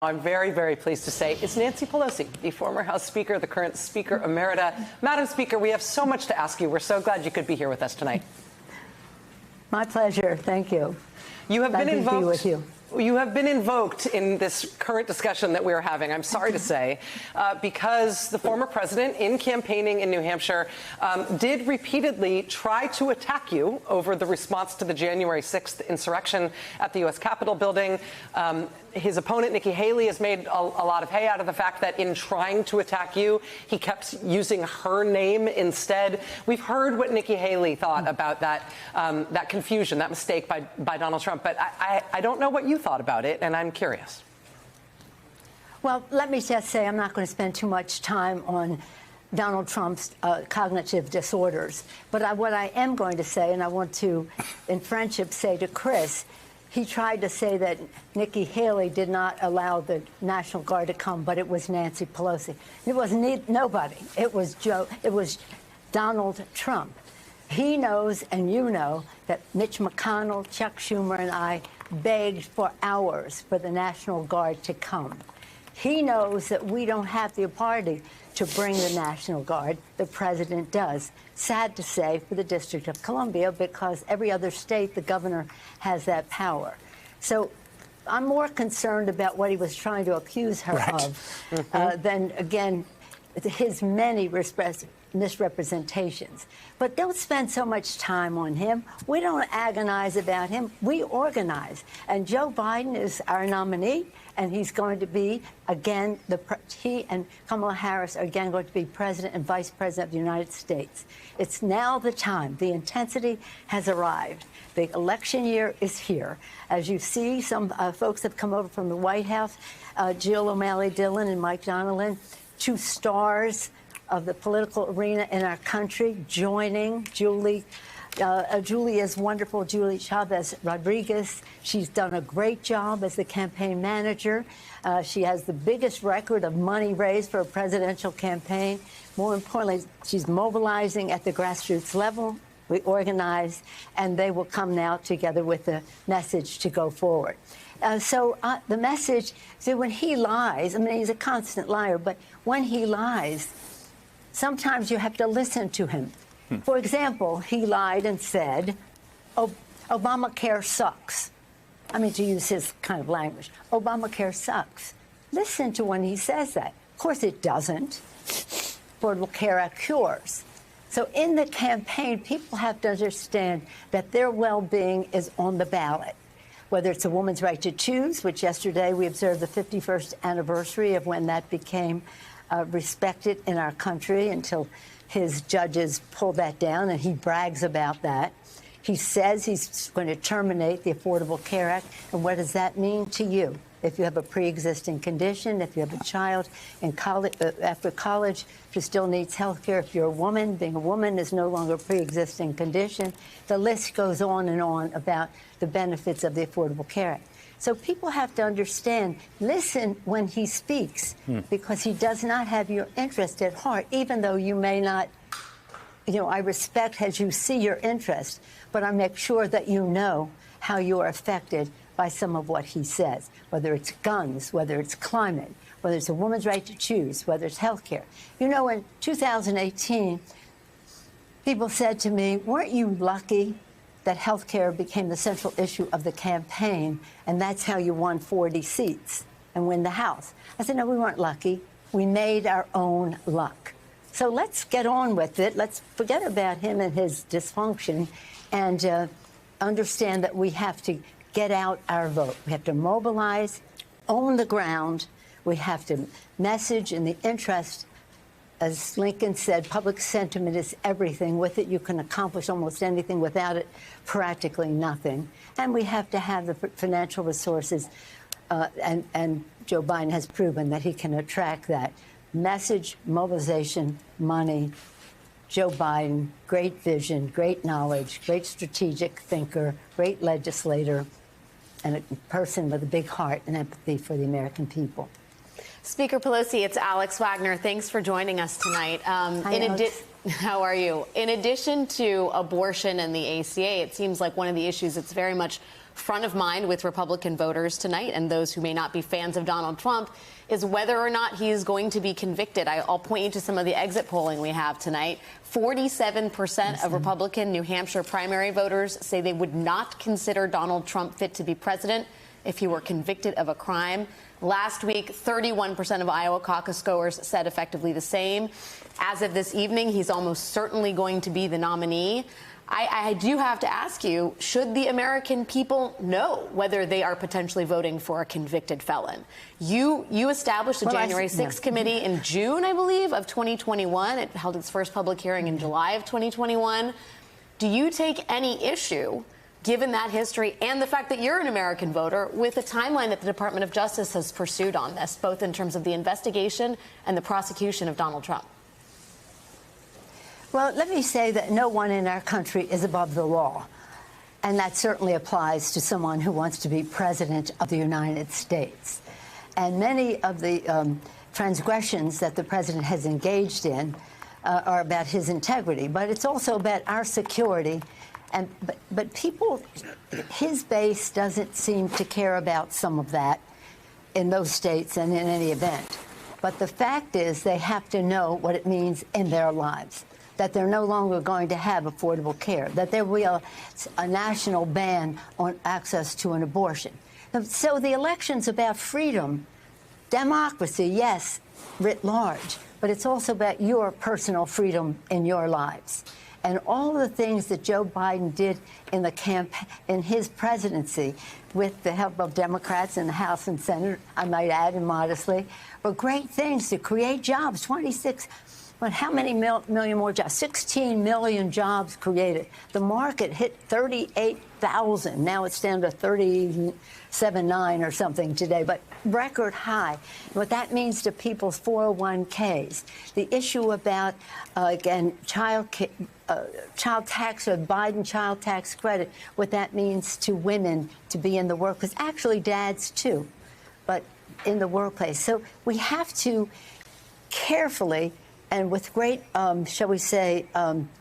I'm very, very pleased to say it's Nancy Pelosi, the former House Speaker, the current Speaker Emerita. Madam Speaker, we have so much to ask you. We're so glad you could be here with us tonight. My pleasure. Thank you. You have been invoked. To be with you. You have been invoked in this current discussion that we are having, I'm sorry to say, because the former president, in campaigning in New Hampshire, did repeatedly try to attack you over the response to the January 6th insurrection at the U.S. Capitol building. His opponent, Nikki Haley, has made a lot of hay out of the fact that in trying to attack you, he kept using her name instead. We've heard what Nikki Haley thought about that confusion, that mistake by Donald Trump, but I don't know what you thought about it, and I'm curious. Well, let me just say I'm not going to spend too much time on Donald Trump's cognitive disorders. But what I am going to say, and I want to, in friendship, say to Chris, he tried to say that Nikki Haley did not allow the National Guard to come, but it was Nancy Pelosi. It was nobody. It was Donald Trump. He knows, and you know, that Mitch McConnell, Chuck Schumer, and I begged for hours for the National Guard to come. He knows that we don't have the authority to bring the National Guard. The president does. Sad to say for the District of Columbia, because every other state, the governor has that power. So I'm more concerned about what he was trying to accuse her of than, again, his many misrepresentations. But don't spend so much time on him. We don't agonize about him. We organize. And Joe Biden is our nominee, and he's going to be, again, he and Kamala Harris are again going to be president and vice president of the United States. It's now the time. The intensity has arrived. The election year is here. As you see, some folks have come over from the White House, Jill O'Malley Dillon and Mike Donilon, two stars of the political arena in our country, joining Julie is wonderful, Julie Chavez Rodriguez. She's done a great job as the campaign manager. She has the biggest record of money raised for a presidential campaign. More importantly, she's mobilizing at the grassroots level. We organize, and they will come now together with a message to go forward. The message, so when he lies, I mean, he's a constant liar, but when he lies, sometimes you have to listen to him. For example, he lied and said, Obamacare sucks. I mean, to use his kind of language. Obamacare sucks. Listen to when he says that. Of course it doesn't. Affordable Care Act cures. So in the campaign, people have to understand that their well-being is on the ballot. Whether it's a woman's right to choose, which yesterday we observed the 51st anniversary of when that became respected in our country until his judges pulled that down, and he brags about that. He says he's going to terminate the Affordable Care Act. And what does that mean to you? If you have a pre-existing condition, if you have a child in college, after college, who still needs health care, if you're a woman, being a woman is no longer a pre-existing condition. The list goes on and on about the benefits of the Affordable Care Act. So people have to understand, listen when he speaks, because he does not have your interest at heart, even though you may not, I respect as you see your interest, but I make sure that you know how you are affected by some of what he says, whether it's guns, whether it's climate, whether it's a woman's right to choose, whether it's health care. In 2018, people said to me, weren't you lucky that health care became the central issue of the campaign, and that's how you won 40 seats and win the House? I said, no, we weren't lucky. We made our own luck. So let's get on with it. Let's forget about him and his dysfunction and understand that we have to get out our vote. We have to mobilize, own the ground. We have to message in the interest. As Lincoln said, public sentiment is everything. With it, you can accomplish almost anything. Without it, practically nothing. And we have to have the financial resources, and Joe Biden has proven that he can attract that. Message, mobilization, money. Joe Biden, great vision, great knowledge, great strategic thinker, great legislator, and a person with a big heart and empathy for the American people. Speaker Pelosi, it's Alex Wagner. Thanks for joining us tonight. Hi, Alex. How are you? In addition to abortion and the ACA, it seems like one of the issues that's very much front of mind with Republican voters tonight and those who may not be fans of Donald Trump is whether or not he is going to be convicted. I'll point you to some of the exit polling we have tonight. 47% of Republican New Hampshire primary voters say they would not consider Donald Trump fit to be president if he were convicted of a crime. Last week, 31% of Iowa caucus goers said effectively the same. As of this evening, he's almost certainly going to be the nominee. I do have to ask you, should the American people know whether they are potentially voting for a convicted felon? You established the January 6th committee in June, I believe, of 2021. It held its first public hearing in July of 2021. Do you take any issue, given that history and the fact that you're an American voter, with the timeline that the Department of Justice has pursued on this, both in terms of the investigation and the prosecution of Donald Trump? Well, let me say that no one in our country is above the law. And that certainly applies to someone who wants to be president of the United States. And many of the transgressions that the president has engaged in are about his integrity. But it's also about our security. But people, his base doesn't seem to care about some of that in those states and in any event. But the fact is they have to know what it means in their lives, that they're no longer going to have affordable care, that there will be a national ban on access to an abortion. So the election's about freedom, democracy, yes, writ large, but it's also about your personal freedom in your lives. And all the things that Joe Biden did in the in his presidency, with the help of Democrats in the House and Senate, I might add immodestly, were great things to create jobs. 26. But how many million more jobs? 16 million jobs created. The market hit 38,000. Now it's down to 37.9 or something today, but record high. What that means to people's 401ks. The issue about, again, child tax or Biden child tax credit, what that means to women to be in the workplace. Actually, dads, too, but in the workplace. So we have to carefully and with great, shall we say,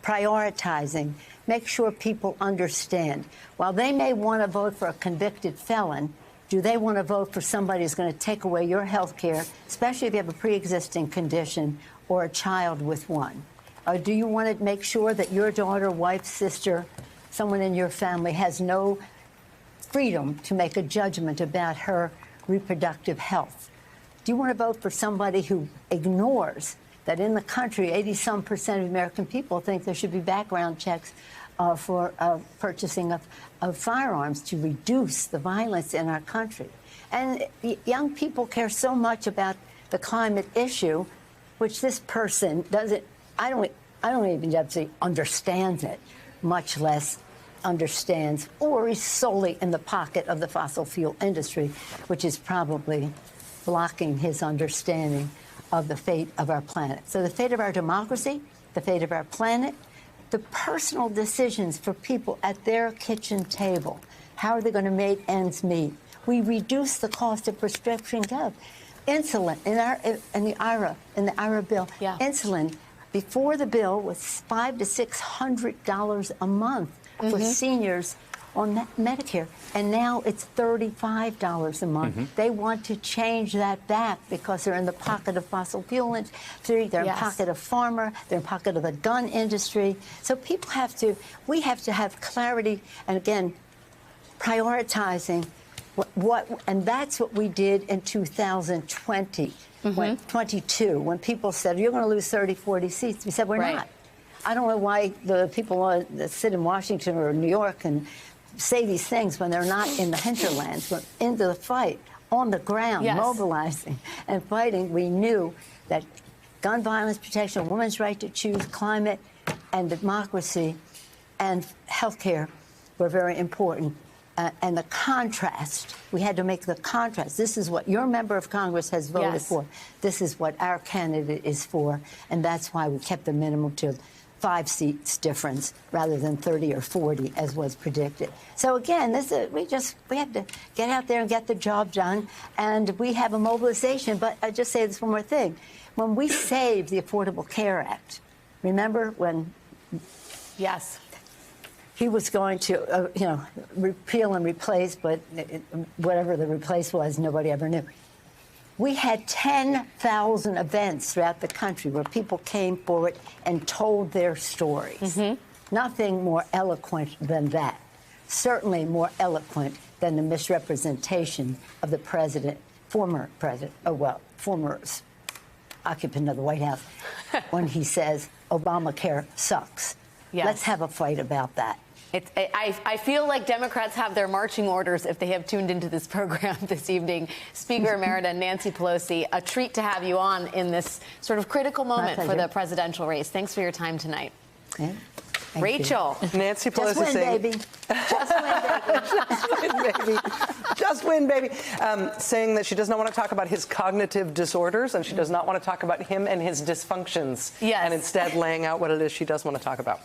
prioritizing, make sure people understand. While they may want to vote for a convicted felon, do they want to vote for somebody who's going to take away your health care, especially if you have a pre-existing condition or a child with one? Or do you want to make sure that your daughter, wife, sister, someone in your family has no freedom to make a judgment about her reproductive health? Do you want to vote for somebody who ignores that in the country, 80-some% of American people think there should be background checks for purchasing of firearms to reduce the violence in our country? And young people care so much about the climate issue, which this person doesn't, I don't even say understands it, much less understands, or is solely in the pocket of the fossil fuel industry, which is probably blocking his understanding of the fate of our planet. So the fate of our democracy, the fate of our planet, the personal decisions for people at their kitchen table. How are they going to make ends meet? We reduce the cost of prescription drugs. Insulin in the IRA bill. Yeah. Insulin before the bill was $500 to $600 a month for seniors on Medicare, and now it's $35 a month. They want to change that back because they're in the pocket of fossil fuel industry, they're in the pocket of farmer, they're in the pocket of the gun industry. So people we have to have clarity, and again, prioritizing and that's what we did in 2020, 22, when people said, you're going to lose 30, 40 seats. We said, we're not. I don't know why the people that sit in Washington or New York and say these things when they're not in the hinterlands, but into the fight, on the ground, mobilizing and fighting. We knew that gun violence protection, women's right to choose, climate and democracy and health care were very important. And the contrast, we had to make the contrast. This is what your member of Congress has voted for. This is what our candidate is for. And that's why we kept the minimum to 5 seats difference rather than 30 or 40 as was predicted. So again, we have to get out there and get the job done, and we have a mobilization. But I just say this one more thing: when we saved the Affordable Care Act, remember when? he was going to, repeal and replace, but whatever the replace was, nobody ever knew. We had 10,000 events throughout the country where people came forward and told their stories. Nothing more eloquent than that. Certainly more eloquent than the misrepresentation of the president, former occupant of the White House, when he says Obamacare sucks. Yes. Let's have a fight about that. I feel like Democrats have their marching orders if they have tuned into this program this evening. Speaker Emerita Nancy Pelosi, a treat to have you on in this sort of critical moment for the presidential race. Thanks for your time tonight. Yeah. Rachel. Nancy Pelosi Just win, saying, baby. Just win, baby. Just win, baby. Saying that she does not want to talk about his cognitive disorders and she does not want to talk about him and his dysfunctions. Yes. And instead laying out what it is she does want to talk about.